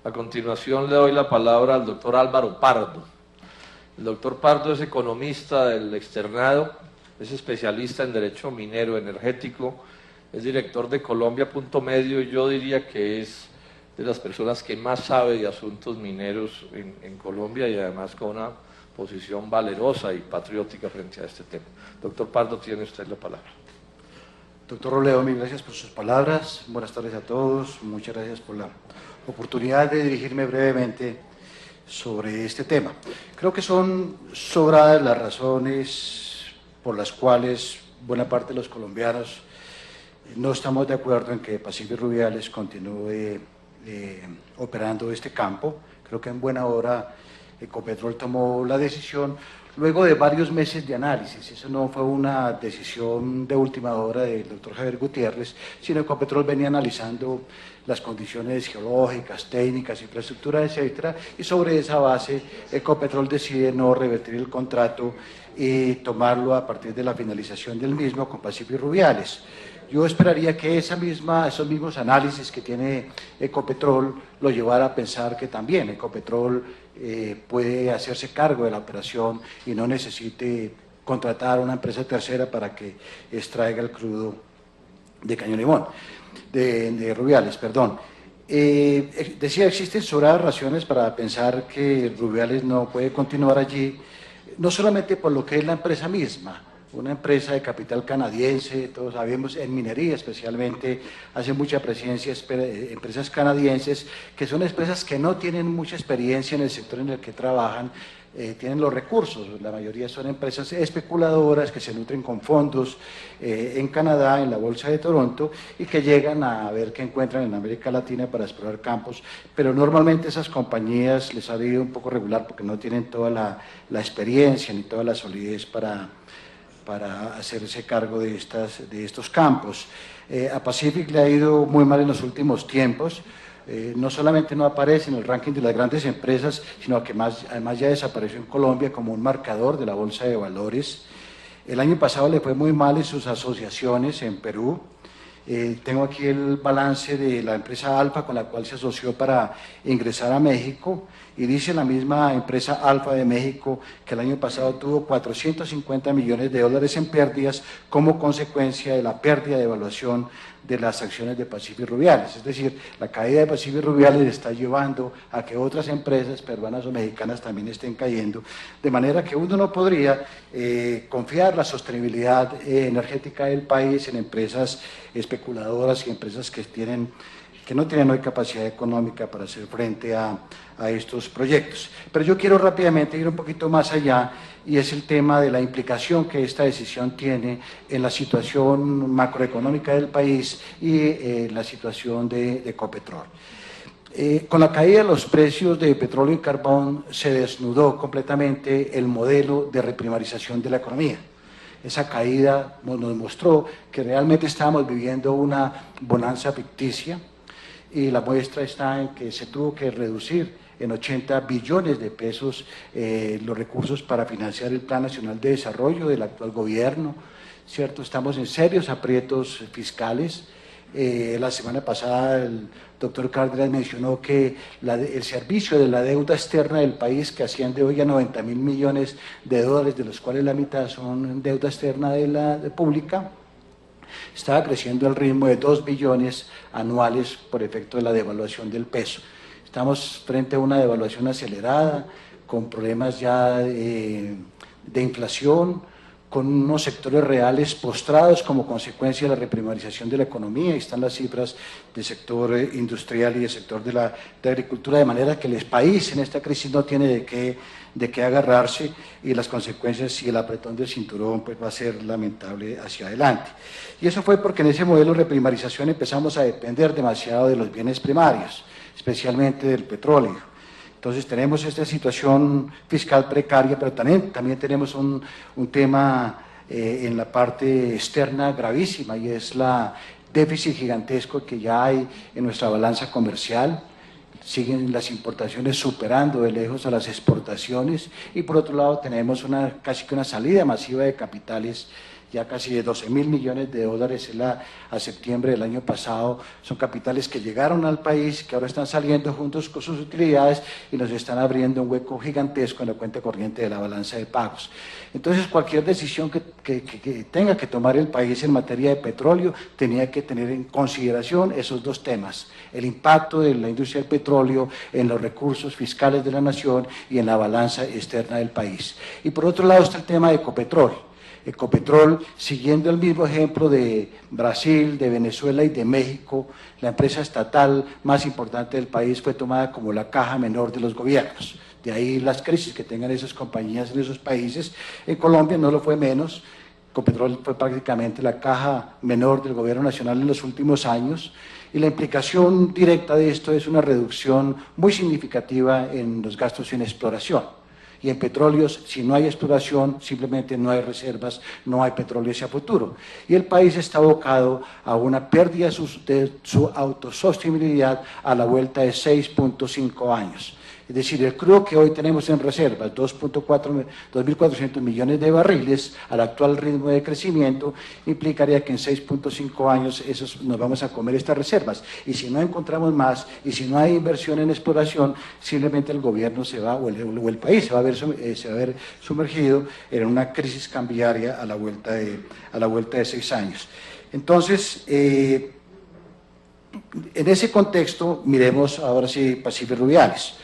A continuación le doy la palabra al doctor Álvaro Pardo. El doctor Pardo es economista del externado, es especialista en derecho minero energético, es director de Colombia.medio y yo diría que es de las personas que más sabe de asuntos mineros en Colombia y además con una posición valerosa y patriótica frente a este tema. Doctor Pardo, tiene usted la palabra. Doctor Robledo, mil gracias por sus palabras, buenas tardes a todos, muchas gracias por la oportunidad de dirigirme brevemente sobre este tema. Creo que son sobradas las razones por las cuales buena parte de los colombianos no estamos de acuerdo en que Pacífico Rubiales continúe operando este campo. Creo que en buena hora Ecopetrol tomó la decisión luego de varios meses de análisis. Eso no fue una decisión de última hora del doctor Javier Gutiérrez, sino Ecopetrol venía analizando las condiciones geológicas, técnicas, infraestructura, etcétera, y sobre esa base Ecopetrol decide no revertir el contrato y tomarlo a partir de la finalización del mismo con Pacífico Rubiales. Yo esperaría que esos mismos análisis que tiene Ecopetrol lo llevara a pensar que también Ecopetrol puede hacerse cargo de la operación y no necesite contratar a una empresa tercera para que extraiga el crudo de Caño Limón, de Rubiales, perdón. Decía, existen sobradas razones para pensar que Rubiales no puede continuar allí, no solamente por lo que es la empresa misma, una empresa de capital canadiense, todos sabemos, en minería especialmente, hace mucha presencia empresas canadienses, que son empresas que no tienen mucha experiencia en el sector en el que trabajan, tienen los recursos, la mayoría son empresas especuladoras que se nutren con fondos en Canadá, en la Bolsa de Toronto, y que llegan a ver qué encuentran en América Latina para explorar campos, pero normalmente esas compañías les ha ido un poco regular porque no tienen toda la experiencia ni toda la solidez para hacerse cargo de estos campos. A Pacific le ha ido muy mal en los últimos tiempos, no solamente no aparece en el ranking de las grandes empresas, sino que además ya desapareció en Colombia como un marcador de la Bolsa de Valores. El año pasado le fue muy mal en sus asociaciones en Perú. Tengo aquí el balance de la empresa Alfa con la cual se asoció para ingresar a México y dice la misma empresa Alfa de México que el año pasado tuvo 450 millones de dólares en pérdidas como consecuencia de la pérdida de evaluación de las acciones de Pacífico Rubiales. Es decir, la caída de Pacífico Rubiales está llevando a que otras empresas peruanas o mexicanas también estén cayendo, de manera que uno no podría confiar la sostenibilidad energética del país en empresas especuladoras y empresas que no tienen hoy capacidad económica para hacer frente a estos proyectos. Pero yo quiero rápidamente ir un poquito más allá y es el tema de la implicación que esta decisión tiene en la situación macroeconómica del país y la situación de Ecopetrol. Con la caída de los precios de petróleo y carbón se desnudó completamente el modelo de reprimarización de la economía. Esa caída nos mostró que realmente estábamos viviendo una bonanza ficticia y la muestra está en que se tuvo que reducir en 80 billones de pesos los recursos para financiar el Plan Nacional de Desarrollo del actual gobierno, ¿cierto? Estamos en serios aprietos fiscales. La semana pasada el doctor Cárdenas mencionó que el servicio de la deuda externa del país, que asciende hoy a 90.000 millones de dólares, de los cuales la mitad son deuda externa de la pública, estaba creciendo al ritmo de 2 billones anuales por efecto de la devaluación del peso. Estamos frente a una devaluación acelerada, con problemas ya de inflación, con unos sectores reales postrados como consecuencia de la reprimarización de la economía. Ahí están las cifras del sector industrial y del sector de la agricultura, de manera que el país en esta crisis no tiene de qué agarrarse y las consecuencias y el apretón del cinturón pues va a ser lamentable hacia adelante. Y eso fue porque en ese modelo de reprimarización empezamos a depender demasiado de los bienes primarios, especialmente del petróleo. Entonces tenemos esta situación fiscal precaria, pero también tenemos un tema en la parte externa gravísima y es la déficit gigantesco que ya hay en nuestra balanza comercial. Siguen las importaciones superando de lejos a las exportaciones y por otro lado tenemos casi que una salida masiva de capitales ya casi de 12.000 millones de dólares a septiembre del año pasado. Son capitales que llegaron al país, que ahora están saliendo juntos con sus utilidades y nos están abriendo un hueco gigantesco en la cuenta corriente de la balanza de pagos. Entonces, cualquier decisión que tenga que tomar el país en materia de petróleo tenía que tener en consideración esos dos temas: el impacto de la industria del petróleo en los recursos fiscales de la nación y en la balanza externa del país. Y por otro lado está el tema de Ecopetrol. Ecopetrol, siguiendo el mismo ejemplo de Brasil, de Venezuela y de México, la empresa estatal más importante del país fue tomada como la caja menor de los gobiernos. De ahí las crisis que tengan esas compañías en esos países. En Colombia no lo fue menos. Ecopetrol fue prácticamente la caja menor del gobierno nacional en los últimos años, y la implicación directa de esto es una reducción muy significativa en los gastos en exploración. Y en petróleos, si no hay exploración, simplemente no hay reservas, no hay petróleo hacia futuro. Y el país está abocado a una pérdida de su autosostenibilidad a la vuelta de 6.5 años. Es decir, el crudo que hoy tenemos en reservas, 2.400 millones de barriles, al actual ritmo de crecimiento, implicaría que en 6.5 años nos vamos a comer estas reservas. Y si no encontramos más, y si no hay inversión en exploración, simplemente el gobierno se va, o el país se va a ver sumergido en una crisis cambiaria a la vuelta de 6 años. Entonces, en ese contexto, miremos ahora sí Pacífico Rubiales.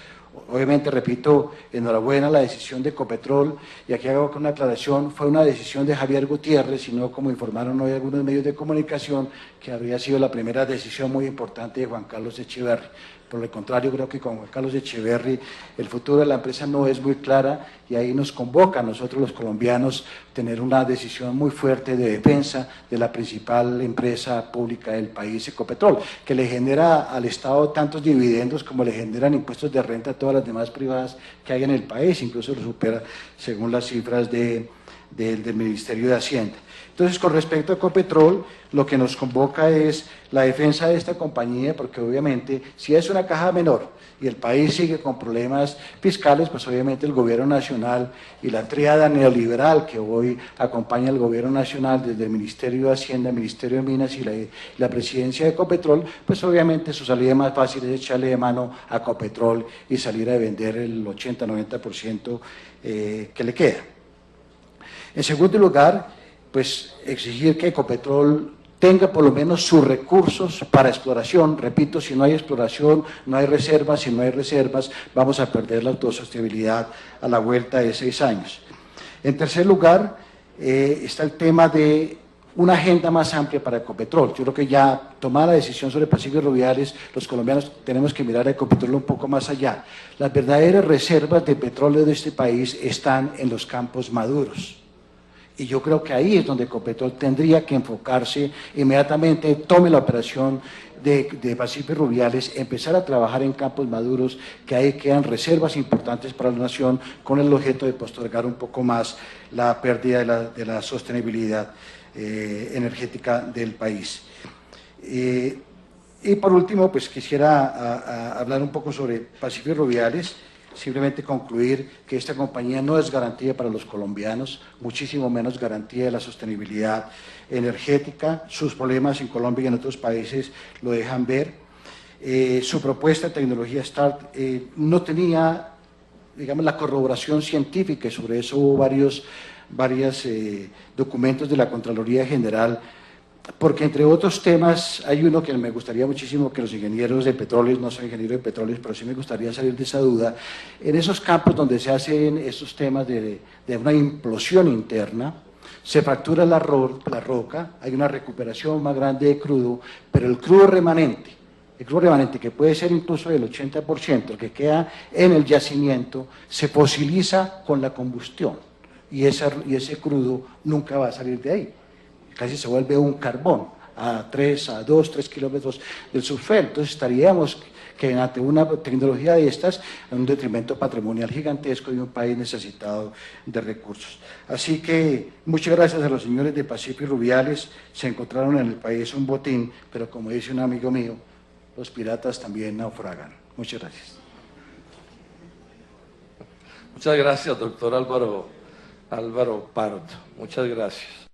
Obviamente, repito, enhorabuena la decisión de Ecopetrol, y aquí hago una aclaración: fue una decisión de Javier Gutiérrez, y no, como informaron hoy algunos medios de comunicación, que habría sido la primera decisión muy importante de Juan Carlos Echeverry. Por el contrario, creo que con Juan Carlos Echeverry el futuro de la empresa no es muy clara, y ahí nos convoca a nosotros los colombianos tener una decisión muy fuerte de defensa de la principal empresa pública del país, Ecopetrol, que le genera al Estado tantos dividendos como le generan impuestos de renta a todas las demás privadas que hay en el país, incluso lo supera según las cifras del Ministerio de Hacienda. Entonces, con respecto a Ecopetrol, lo que nos convoca es la defensa de esta compañía, porque obviamente, si es una caja menor y el país sigue con problemas fiscales, pues obviamente el gobierno nacional y la tríada neoliberal que hoy acompaña al gobierno nacional desde el Ministerio de Hacienda, el Ministerio de Minas y la presidencia de Ecopetrol, pues obviamente su salida más fácil es echarle de mano a Ecopetrol y salir a vender el 80-90% que le queda. En segundo lugar, pues exigir que Ecopetrol tenga por lo menos sus recursos para exploración. Repito, si no hay exploración, no hay reservas; si no hay reservas, vamos a perder la autosostenibilidad a la vuelta de 6 años. En tercer lugar, está el tema de una agenda más amplia para Ecopetrol. Yo creo que ya tomada la decisión sobre Pacífico Rubiales, los colombianos tenemos que mirar a Ecopetrol un poco más allá. Las verdaderas reservas de petróleo de este país están en los campos maduros. Y yo creo que ahí es donde Ecopetrol tendría que enfocarse inmediatamente, tome la operación de Pacífico Rubiales, empezar a trabajar en campos maduros, que ahí quedan reservas importantes para la nación, con el objeto de postergar un poco más la pérdida de la sostenibilidad energética del país. Y por último, pues quisiera hablar un poco sobre Pacífico Rubiales. Simplemente concluir que esta compañía no es garantía para los colombianos, muchísimo menos garantía de la sostenibilidad energética. Sus problemas en Colombia y en otros países lo dejan ver. Su propuesta de tecnología START no tenía, digamos, la corroboración científica, y sobre eso hubo varios documentos de la Contraloría General, porque entre otros temas hay uno que me gustaría muchísimo que los ingenieros de petróleo, no soy ingeniero de petróleo, pero sí me gustaría salir de esa duda. En esos campos donde se hacen estos temas de una implosión interna, se fractura la roca, hay una recuperación más grande de crudo, pero el crudo remanente, que puede ser incluso del 80%, el que queda en el yacimiento, se fosiliza con la combustión, y ese crudo nunca va a salir de ahí. Casi se vuelve un carbón a 2, 3 kilómetros del subsuelo. Entonces estaríamos que ante una tecnología de estas, en un detrimento patrimonial gigantesco de un país necesitado de recursos. Así que muchas gracias a los señores de Pacífico Rubiales. Se encontraron en el país un botín, pero como dice un amigo mío, los piratas también naufragan. Muchas gracias. Muchas gracias, doctor Álvaro Pardo. Muchas gracias.